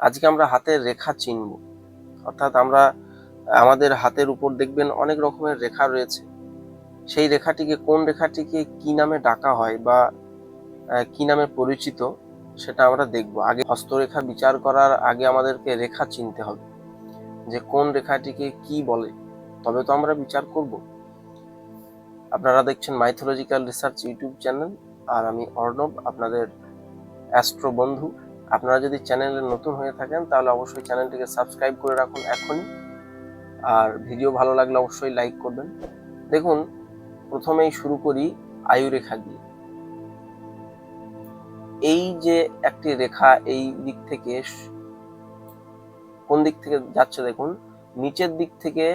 আজকে আমরা হাতের রেখা চিনব, অর্থাৎ আমরা আমাদের হাতের উপর দেখবেন অনেক রকমের রেখা রয়েছে। সেই রেখাটিকে, কোন রেখাটিকে কি নামে ডাকা হয় বা কি নামে পরিচিত, সেটা আমরা দেখব। আগে হস্তরেখা বিচার করার আগে আমাদেরকে রেখা চিনতে হবে, যে কোন রেখাটিকে কি বলে, তবে তো আমরা বিচার করব। আপনারা দেখছেন মাইথোলজিক্যাল রিসার্চ ইউটিউব চ্যানেল, আর আমি অর্ণব, আপনাদের অ্যাস্ট্রো বন্ধু। আপনারা যদি চ্যানেলে নতুন হয়ে থাকেন তাহলে অবশ্যই চ্যানেলটিকে সাবস্ক্রাইব করে রাখুন এখনই, আর ভিডিও ভালো লাগলে অবশ্যই লাইক করবেন। দেখুন, প্রথমেই শুরু করি আয়ুরেখা দিয়ে। এই যে একটি রেখা এই দিক থেকে, কোন দিক থেকে যাচ্ছে দেখুন, নিচের দিক থেকে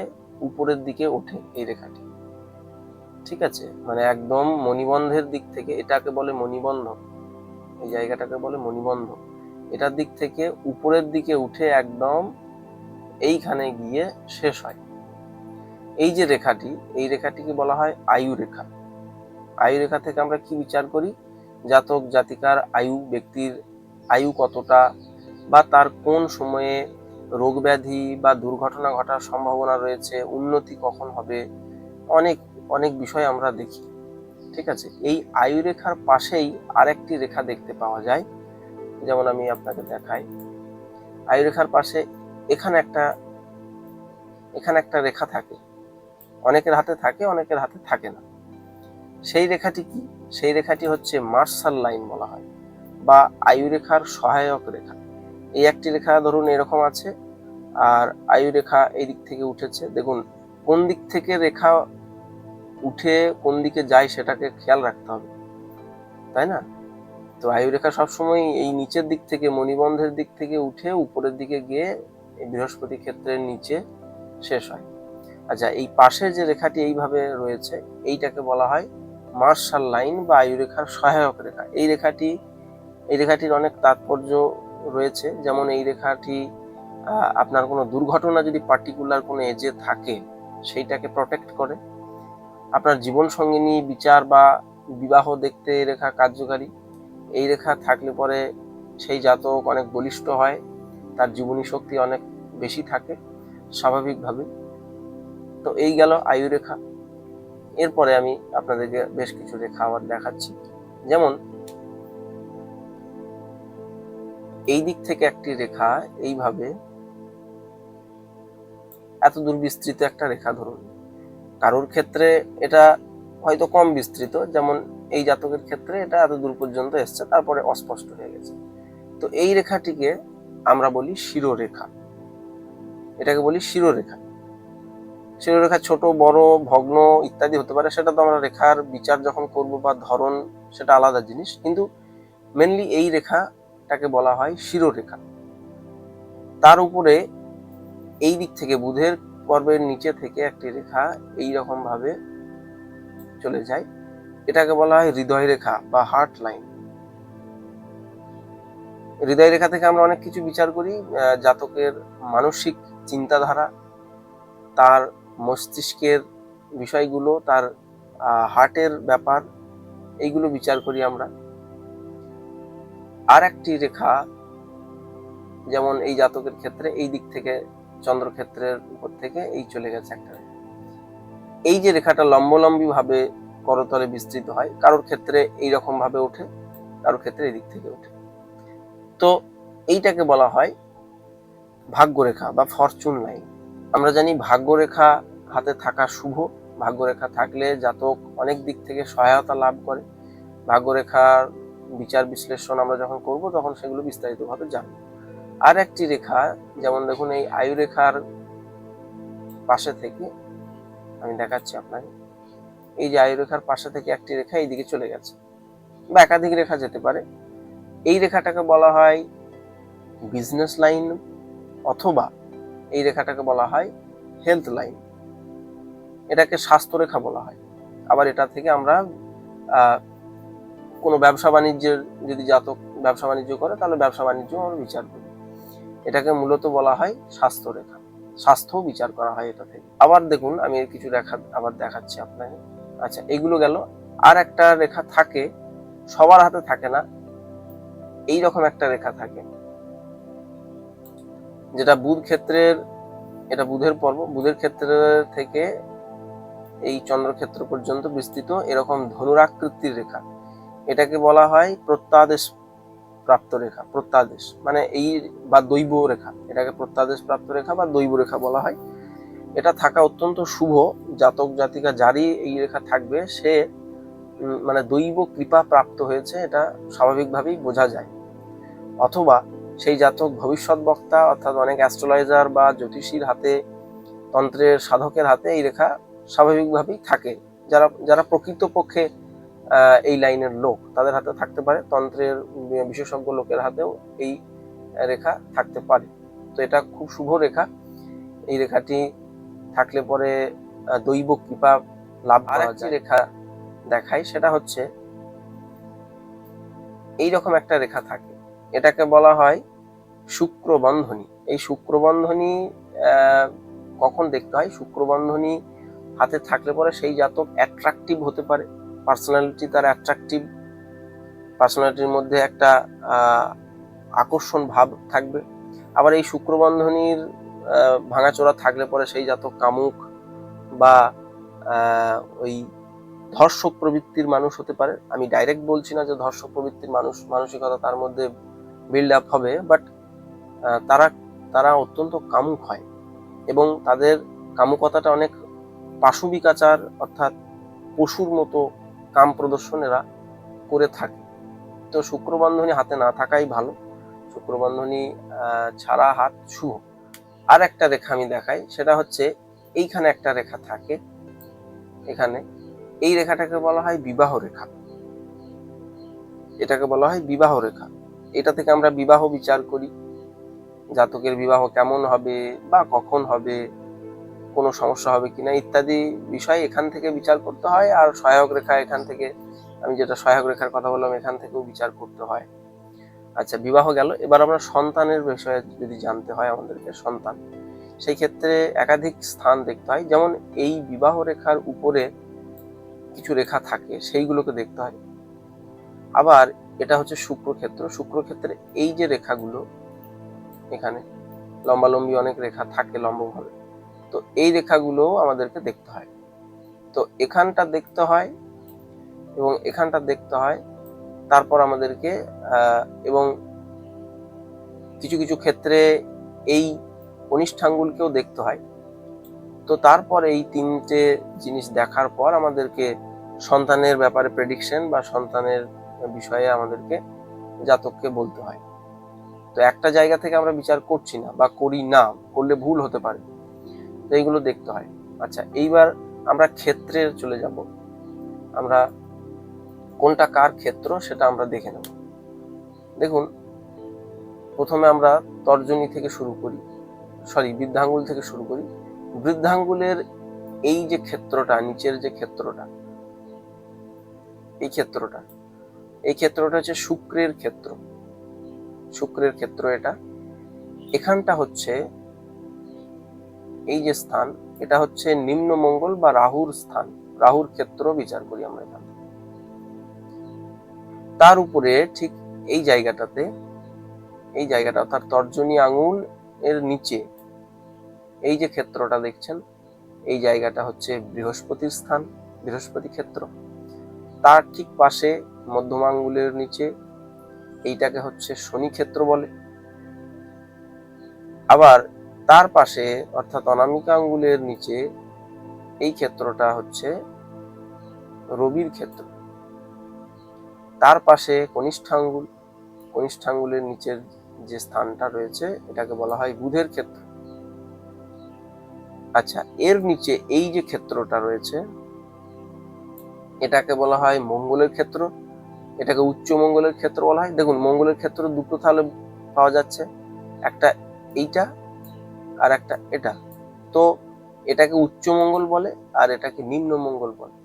উপরের দিকে ওঠে এই রেখাটি, ঠিক আছে? মানে একদম মণিবন্ধের দিক থেকে, এটাকে বলে মণিবন্ধ, এই জায়গাটাকে বলে মণিবন্ধ। এটার দিক থেকে উপরের দিকে উঠে একদম এইখানে গিয়ে শেষ হয়। এই যে রেখাটি, এই রেখাটিকে বলা হয় আয়ুরেখা। আয়ুরেখা থেকে আমরা কি বিচার করি? জাতক জাতিকার আয়ু, ব্যক্তির আয়ু কতটা, বা তার কোন সময়ে রোগ ব্যাধি বা দুর্ঘটনা ঘটার সম্ভাবনা রয়েছে, উন্নতি কখন হবে, অনেক অনেক বিষয় আমরা দেখি, ঠিক আছে? এই আয়ুরেখার পাশেই আরেকটি রেখা দেখতে পাওয়া যায়, যেমন আমি আপনাকে দেখাই। আয়ুরেখার পাশে এখানে একটা রেখা থাকে, অনেকের হাতে থাকে, অনেকের হাতে থাকে না। সেই রেখাটি কি? সেই রেখাটি হচ্ছে মার্শাল লাইন বলা হয়, বা আয়ুরেখার সহায়ক রেখা। এই একটি রেখা ধরুন এরকম আছে, আর আয়ুরেখা এই দিক থেকে উঠেছে। দেখুন, কোন দিক থেকে রেখা উঠে কোন দিকে যায় সেটাকে খেয়াল রাখতে হবে, তাই না? তো আয়ুরেখা সবসময় এই নিচের দিক থেকে, মণিবন্ধের দিক থেকে উঠে উপরের দিকে গিয়ে বৃহস্পতি ক্ষেত্রের নিচে শেষ হয়। আচ্ছা, এই পাশে যে রেখাটি এইভাবে রয়েছে, এইটাকে বলা হয় মার্শাল লাইন বা আয়ুরেখার সহায়ক রেখা। এই রেখাটির অনেক তাৎপর্য রয়েছে। যেমন এই রেখাটি আপনার কোনো দুর্ঘটনা যদি পার্টিকুলার কোনো এজে থাকে, সেইটাকে প্রটেক্ট করে। আপনার জীবন সঙ্গিনী বিচার বা বিবাহ দেখতে এই রেখা কার্যকারী। এই রেখা থাকলে পরে সেই জাতক অনেক বলিষ্ঠ হয়, তার জীবনী শক্তি অনেক বেশি থাকে স্বাভাবিকভাবে। তো এই গেল আয়ুরেখা। এরপরে আমি আপনাদেরকে বেশ কিছু রেখা আবার দেখাচ্ছি। যেমন এই দিক থেকে একটি রেখা এইভাবে এত দূর বিস্তৃত একটা রেখা, ধরুন কারোর ক্ষেত্রে এটা হয়তো কম বিস্তৃত, যেমন এই জাতকের ক্ষেত্রে এটা এত দূর পর্যন্ত এসছে, তারপরে অস্পষ্ট হয়ে গেছে। তো এই রেখাটিকে আমরা বলি শিরোরেখা, এটাকে বলি শিরোরেখা। শিরোরেখা ছোট বড় ভগ্ন ইত্যাদি হতে পারে, সেটা তো আমরা রেখার বিচার যখন করব বা ধরন, সেটা আলাদা জিনিস, কিন্তু মেনলি এই রেখাটাকে বলা হয় শিরোরেখা। তার উপরে এই দিক থেকে বুধের পর্বের নিচে থেকে একটি রেখা এই রকম ভাবে চলে যায়, এটাকে বলা হয় হৃদয় রেখা বা হার্ট লাইন। হৃদয় রেখা থেকে আমরা অনেক কিছু বিচার করি, জাতকের মানসিক চিন্তাধারা, তার মস্তিষ্কের বিষয়গুলো, তার হার্টের ব্যাপার, এইগুলো বিচার করি আমরা। আর একটি রেখা, যেমন এই জাতকের ক্ষেত্রে এই দিক থেকে চন্দ্রক্ষেত্রের উপর থেকে এই চলে গেছে একটা রেখা। এই যে রেখাটা লম্বলম্বী ভাবে করতলে বিস্তৃত হয়, কারোর ক্ষেত্রে এইরকম ভাবে ওঠে, কারোর ক্ষেত্রে এই দিক থেকে ওঠে। তো এইটাকে বলা হয় ভাগ্যরেখা বা ফরচুন লাইন। আমরা জানি ভাগ্যরেখা হাতে থাকা শুভ, ভাগ্যরেখা থাকলে জাতক অনেক দিক থেকে সহায়তা লাভ করে। ভাগ্যরেখার বিচার বিশ্লেষণ আমরা যখন করব তখন সেগুলো বিস্তারিতভাবে জানবো। আর একটি রেখা, যেমন দেখুন এই আয়ুরেখার পাশে থেকে আমি দেখাচ্ছি আপনাকে, এই যে আয়ুরেখার পাশে থেকে একটি রেখা এইদিকে চলে গেছে, বা একাধিক রেখা যেতে পারে। এই রেখাটাকে বলা হয় বিজনেস লাইন, অথবা এই রেখাটাকে বলা হয় হেলথ লাইন, এটাকে স্বাস্থ্য রেখা বলা হয়। আবার এটা থেকে আমরা কোনো ব্যবসা বাণিজ্যের, যদি জাতক ব্যবসা বাণিজ্য করে তাহলে ব্যবসা বাণিজ্য আমরা বিচার করি। এটাকে মূলত বলা হয় স্বাস্থ্য রেখা, স্বাস্থ্য বিচার করা হয় এটা থেকে। আবার দেখুন, আমি কিছু রেখা আবার দেখাচ্ছি আপনাকে। আচ্ছা, এগুলো গেল। আর একটা রেখা থাকে, সবার হাতে থাকে না, এইরকম একটা রেখা থাকে, যেটা বুধ ক্ষেত্রের, এটা বুধের পর্ব, বুধের ক্ষেত্র থেকে এই চন্দ্রক্ষেত্র পর্যন্ত বিস্তৃত এরকম ধনুরাকৃতির রেখা, এটাকে বলা হয় প্রত্যাদেশ প্রাপ্ত রেখা। প্রত্যাদেশ মানে এই বা দৈব রেখা, এটাকে প্রত্যাদেশ প্রাপ্ত রেখা বা দৈব রেখা বলা হয়। এটা থাকা অত্যন্ত শুভ। জাতক জাতিকা যারই এই রেখা থাকবে সে মানে দৈব কৃপা প্রাপ্ত হয়েছে, এটা স্বাভাবিকভাবেই বোঝা যায়। অথবা সেই জাতক ভবিষ্যৎ বক্তা, অর্থাৎ অনেক অ্যাস্ট্রোলজার বা জ্যোতিষীর হাতে, তন্ত্রের সাধকের হাতে এই রেখা স্বাভাবিকভাবেই থাকে। যারা যারা প্রকৃতপক্ষে এই লাইনের লোক তাদের হাতে থাকতে পারে, তন্ত্রের বিশেষজ্ঞ লোকের হাতেও এই রেখা থাকতে পারে। তো এটা খুব শুভ রেখা। এই রেখাটি থাকলে পরে দৈব কৃপা লাভ করা যায়। রেখা দেখায় সেটা হচ্ছে এইরকম একটা রেখা থাকে, এটাকে বলা হয় শুক্রবন্ধনী। এই শুক্রবন্ধনী কখন দেখতে হয়? শুক্রবন্ধনী হাতে থাকলে পরে সেই জাতক অ্যাট্রাকটিভ হতে পারে, পার্সোনালিটি তার অ্যাট্রাকটিভ, পার্সোনালিটির মধ্যে একটা আকর্ষণ ভাব থাকবে। আবার এই শুক্রবন্ধনীর ভাঙাচোরা থাকলে পরে সেই জাতক কামুক বা ওই ধর্ষক প্রবৃত্তির মানুষ হতে পারে। আমি ডাইরেক্ট বলছি না যে ধর্ষক প্রবৃত্তির মানসিকতা তার মধ্যে বিল্ড আপ হবে, বাট তারা তারা অত্যন্ত কামুক হয় এবং তাদের কামুকতাটা অনেক পাশবিকাচার, অর্থাৎ পশুর মতো কাম প্রদর্শন এরা করে থাকে। তো শুক্রবন্ধনী হাতে না থাকাই ভালো, শুক্রবন্ধনী ছাড়া হাত শুভ। আর একটা রেখা আমি দেখাই, সেটা হচ্ছে এইখানে একটা রেখা থাকে, এখানে এই রেখাটাকে বলা হয় বিবাহ রেখা। এটাকে বলা হয় বিবাহ রেখা। এটা থেকে আমরা বিবাহ বিচার করি, জাতকের বিবাহ কেমন হবে বা কখন হবে, কোনো সমস্যা হবে কিনা ইত্যাদি বিষয় এখান থেকে বিচার করতে হয়। আর সহায়ক রেখা এখান থেকে, আমি যেটা সহায়ক রেখার কথা বললাম, এখান থেকেও বিচার করতে হয়। আচ্ছা, বিবাহ গেল। এবার আমরা সন্তানের বিষয়ে যদি জানতে হয় আমাদেরকে, সন্তান, সেই ক্ষেত্রে একাধিক স্থান দেখতে হয়। যেমন এই বিবাহ রেখার উপরে কিছু রেখা থাকে, সেইগুলোকে দেখতে হয়। আবার এটা হচ্ছে শুক্রক্ষেত্র। শুক্রক্ষেত্রে এই যে রেখাগুলো, এখানে লম্বালম্বি অনেক রেখা থাকে লম্বভাবে, তো এই রেখাগুলো আমাদেরকে দেখতে হয়। তো এখানটা দেখতে হয় এবং এখানটা দেখতে হয়। তারপর আমাদেরকে এবং কিছু কিছু ক্ষেত্রে এই কনিষ্ঠাঙ্গুলকেও দেখতে হয়। তো তারপর এই তিনটে জিনিস দেখার পর আমাদেরকে সন্তানের ব্যাপারে প্রেডিকশন বা সন্তানের বিষয়ে আমাদেরকে জাতককে বলতে হয়। তো একটা জায়গা থেকে আমরা বিচার করছি না বা করি না, করলে ভুল হতে পারে, তো এইগুলো দেখতে হয়। আচ্ছা, এইবার আমরা ক্ষেত্রে চলে যাব। আমরা কোনটা কার ক্ষেত্র সেটা আমরা দেখে নেব। দেখুন, প্রথমে আমরা তর্জনী থেকে শুরু করি, বৃদ্ধাঙ্গুল থেকে শুরু করি। বৃদ্ধাঙ্গুলের এই যে ক্ষেত্রটা, নিচের যে ক্ষেত্রটা, এই ক্ষেত্রটা হচ্ছে শুক্রের ক্ষেত্র। শুক্রের ক্ষেত্র এটা। এখানটা হচ্ছে এই যে স্থান, এটা হচ্ছে নিম্ন মঙ্গল বা রাহুর স্থান, রাহুর ক্ষেত্র বিচার করি আমরা এখানে। তার উপরে ঠিক এই জায়গাটাতে, এই জায়গাটা অর্থাৎ তর্জনী আঙুল এর নিচে এই যে ক্ষেত্রটা দেখছেন, এই জায়গাটা হচ্ছে বৃহস্পতির স্থান, বৃহস্পতি ক্ষেত্র। তার ঠিক পাশে মধ্যমাঙ্গুলের নিচে এইটাকে হচ্ছে শনি ক্ষেত্র বলে। আবার তার পাশে অর্থাৎ অনামিকা আঙ্গুলের নিচে এই ক্ষেত্রটা হচ্ছে রবির ক্ষেত্র। তার পাশে কনিষ্ঠাঙ্গুল, কনিষ্ঠাঙ্গুলের নিচের যে স্থানটা রয়েছে এটাকে বলা হয় বুধের ক্ষেত্র। আচ্ছা, এর নিচে এই যে ক্ষেত্রটা রয়েছে এটাকে বলা হয় মঙ্গলের ক্ষেত্র, এটাকে উচ্চ মঙ্গলের ক্ষেত্র বলা হয়। দেখুন, মঙ্গলের ক্ষেত্র দুটো তাহলে পাওয়া যাচ্ছে, একটা এইটা আর একটা এটা। তো এটাকে উচ্চ মঙ্গল বলে আর এটাকে নিম্ন মঙ্গল বলে।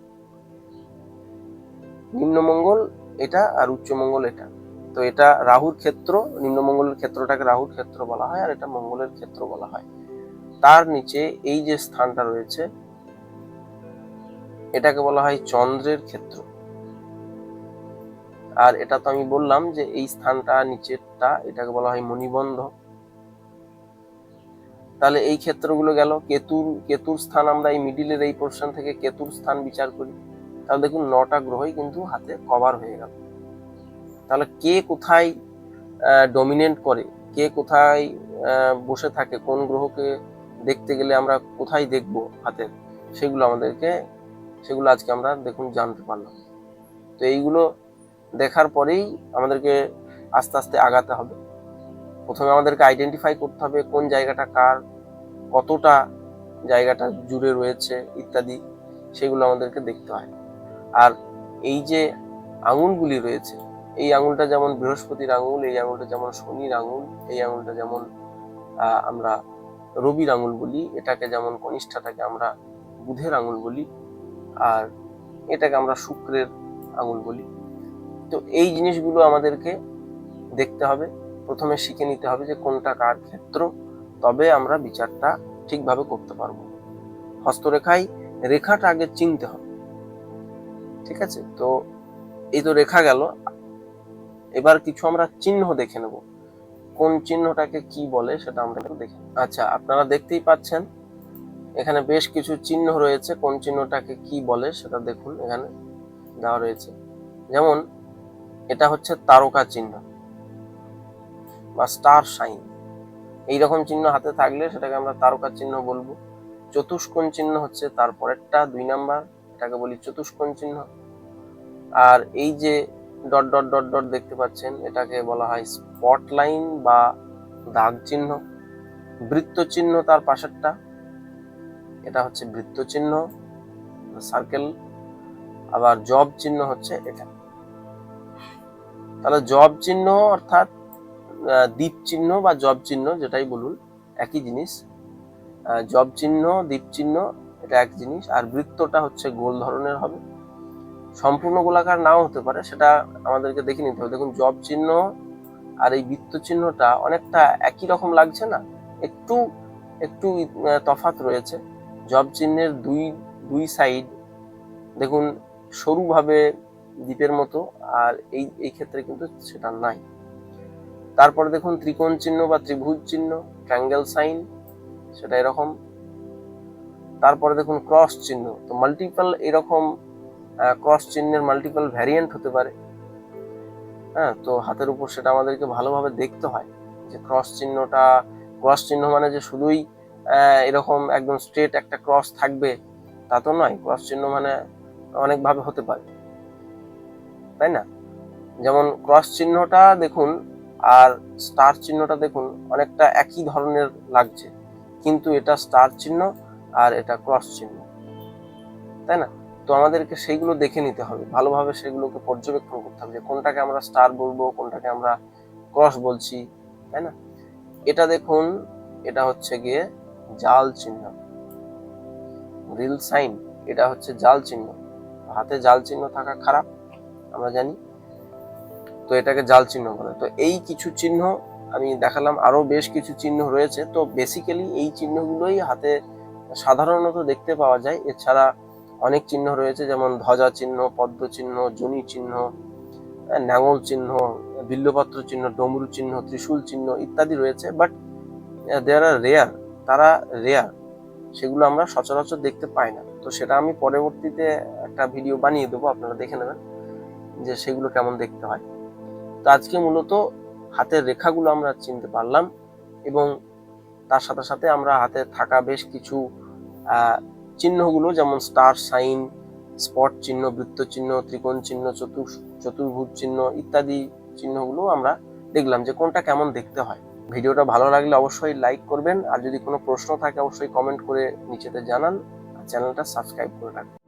নিম্ন মঙ্গল এটা আর উচ্চ মঙ্গল এটা। তো এটা রাহুর ক্ষেত্র, নিম্ন মঙ্গলের ক্ষেত্রটাকে রাহুর ক্ষেত্র বলা হয় আর এটা মঙ্গলের ক্ষেত্র বলা হয়। তার নিচে এই যে স্থানটা রয়েছে এটাকে বলা হয় চন্দ্রের ক্ষেত্র। আর এটা তো আমি বললাম যে এই স্থানটা নিচেরটা, এটাকে বলা হয় মণিবন্ধ। তাহলে এই ক্ষেত্রগুলো গেল। কেতুর স্থান আমরা এই মিডিলের এই পোর্শন থেকে কেতুর স্থান বিচার করি, তাহলে দেখুন 9টা গ্রহই কিন্তু হাতে কভার হয়ে গেল। তাহলে কে কোথায় ডমিনেট করে, কে কোথায় বসে থাকে, কোন গ্রহকে দেখতে গেলে আমরা কোথায় দেখব হাতের, সেগুলো আজকে আমরা দেখুন জানতে পারলাম। তো এইগুলো দেখার পরেই আমাদেরকে আস্তে আস্তে আগাতে হবে। প্রথমে আমাদেরকে আইডেন্টিফাই করতে হবে কোন জায়গাটা কার, কতটা জায়গাটা জুড়ে রয়েছে ইত্যাদি, সেগুলো আমাদেরকে দেখতে হয়। আর এই যে আঙুলগুলি রয়েছে, এই আঙুলটা যেমন বৃহস্পতির আঙুল, এই আঙুলটা যেমন শনির আঙুল, এই আঙুলটা যেমন আমরা রবির আঙুল বলি, এটাকে যেমন কনিষ্ঠাটাকে আমরা বুধের আঙুল বলি, আর এটাকে আমরা শুক্রের আঙুল বলি। তো এই জিনিসগুলো আমাদেরকে দেখতে হবে, প্রথমে শিখে নিতে হবে যে কোনটা কার ক্ষেত্র, তবে আমরা বিচারটা ঠিকভাবে করতে পারবো। হস্তরেখায় রেখাটা আগে চিনতে হবে, ঠিক আছে? তো এই তো রেখা গেল, এবার কিছু আমরা চিহ্ন দেখে নেব, কোন চিহ্নটাকে কি বলে সেটা আমরা একটু দেখে। আচ্ছা, আপনারা দেখতেই পাচ্ছেন এখানে বেশ কিছু চিহ্ন রয়েছে, কোন চিহ্নটাকে কি বলে সেটা দেখুন এখানে দেওয়া রয়েছে। যেমন এটা হচ্ছে তারকা চিহ্ন বা স্টার সাইন, এইরকম চিহ্ন হাতে থাকলে সেটাকে আমরা তারকা চিহ্ন বলবো। চতুষ্কোণ চিহ্ন হচ্ছে তারপরেরটা 2 নাম্বার, এটাকে বলি চতুষ্কোণ চিহ্ন। আর এই যে ডট ডট ডট ডট দেখতে পাচ্ছেন, এটাকে বলা হয় স্পট লাইন বা দাগ চিহ্ন। বৃত্ত চিহ্ন তার পাশেরটা, এটা হচ্ছে বৃত্ত চিহ্ন, সার্কেল। আবার জব চিহ্ন হচ্ছে এটা। তাহলে জব চিহ্ন অর্থাৎ দ্বীপ চিহ্ন বা জব চিহ্ন, যেটাই বলুন একই জিনিস। জব চিহ্ন, দ্বীপ চিহ্ন, এটা এক জিনিস। আর বৃত্তটা হচ্ছে গোল ধরনের হবে, সম্পূর্ণ গোলাকার নাও হতে পারে, সেটা আমাদেরকে দেখে নিতে হবে। দেখুন জব চিহ্ন আর এই বৃত্ত চিহ্নটা অনেকটা একই রকম লাগছে না, একটু একটু তফাৎ রয়েছে। জব চিহ্নের দুই সাইড দেখুন সরুভাবে দ্বীপের মতো, আর এই ক্ষেত্রে কিন্তু সেটা নাই। তারপরে দেখুন ত্রিকোণ চিহ্ন বা ত্রিভুজ চিহ্ন, ট্রায়াঙ্গেল সাইন, সেটা এরকম। তারপরে দেখুন ক্রস চিহ্ন, তো মাল্টিপল এরকম ক্রস চিহ্নের মাল্টিপল ভ্যারিয়েন্ট হতে পারে। হ্যাঁ, তো হাতের উপর সেটা আমাদেরকে ভালোভাবে দেখতে হয় যে ক্রস চিহ্ন মানে যে শুধুই এরকম একদম স্ট্রেট একটা ক্রস থাকবে তা তো নয়। ক্রস চিহ্ন মানে অনেকভাবে হতে পারে, তাই না? যেমন ক্রস চিহ্নটা দেখুন আর স্টার চিহ্নটা দেখুন অনেকটা একই ধরনের লাগছে, কিন্তু এটা স্টার চিহ্ন আর এটা ক্রস চিহ্ন, তাই না? তো আমাদেরকে সেইগুলো দেখে নিতে হবে, ভালোভাবে সেগুলোকে পর্যবেক্ষণ করতে হবে যে কোনটাকে আমরা স্টার বলবো, কোনটাকে আমরা ক্রস বলছি, তাই না? এটা দেখুন, এটা হচ্ছে গিয়ে জাল চিহ্ন, রিল সাইন, এটা হচ্ছে জাল চিহ্ন। হাতে জাল চিহ্ন থাকা খারাপ, আমরা জানি, তো এটাকে জাল চিহ্ন বলে। তো এই কিছু চিহ্ন আমি দেখালাম, আরো বেশ কিছু চিহ্ন রয়েছে। তো বেসিক্যালি এই চিহ্নগুলোই হাতে সাধারণত দেখতে পাওয়া যায়। এছাড়া অনেক চিহ্ন রয়েছে, যেমন ধ্বজা চিহ্ন, পদ্ম চিহ্ন, জনি চিহ্ন, নাঙল চিহ্ন, বিল্লপত্র চিহ্ন, ডমরু চিহ্ন, ত্রিশূল চিহ্ন ইত্যাদি রয়েছে। বাট দেয়ার আর রেয়ার, তারা রেয়ার, সেগুলো আমরা সচরাচর দেখতে পাই না। তো সেটা আমি পরবর্তীতে একটা ভিডিও বানিয়ে দেবো, আপনারা দেখে নেবেন যে সেগুলো কেমন দেখতে হয়। তো আজকে মূলত হাতের রেখাগুলো আমরা চিনতে পারলাম, এবং তার সাথে সাথে আমরা হাতে থাকা বেশ কিছু চিহ্নগুলো, যেমন স্টার সাইন, স্পট চিহ্ন, বৃত্ত চিহ্ন, ত্রিকোণ চিহ্ন, চতুর্ভুজ চিহ্ন ইত্যাদি চিহ্নগুলো আমরা দেখলাম যে কোনটা কেমন দেখতে হয়। ভিডিওটা ভালো লাগলে অবশ্যই লাইক করবেন, আর যদি কোনো প্রশ্ন থাকে অবশ্যই কমেন্ট করে নিচেতে জানান, আর চ্যানেলটা সাবস্ক্রাইব করে রাখবেন।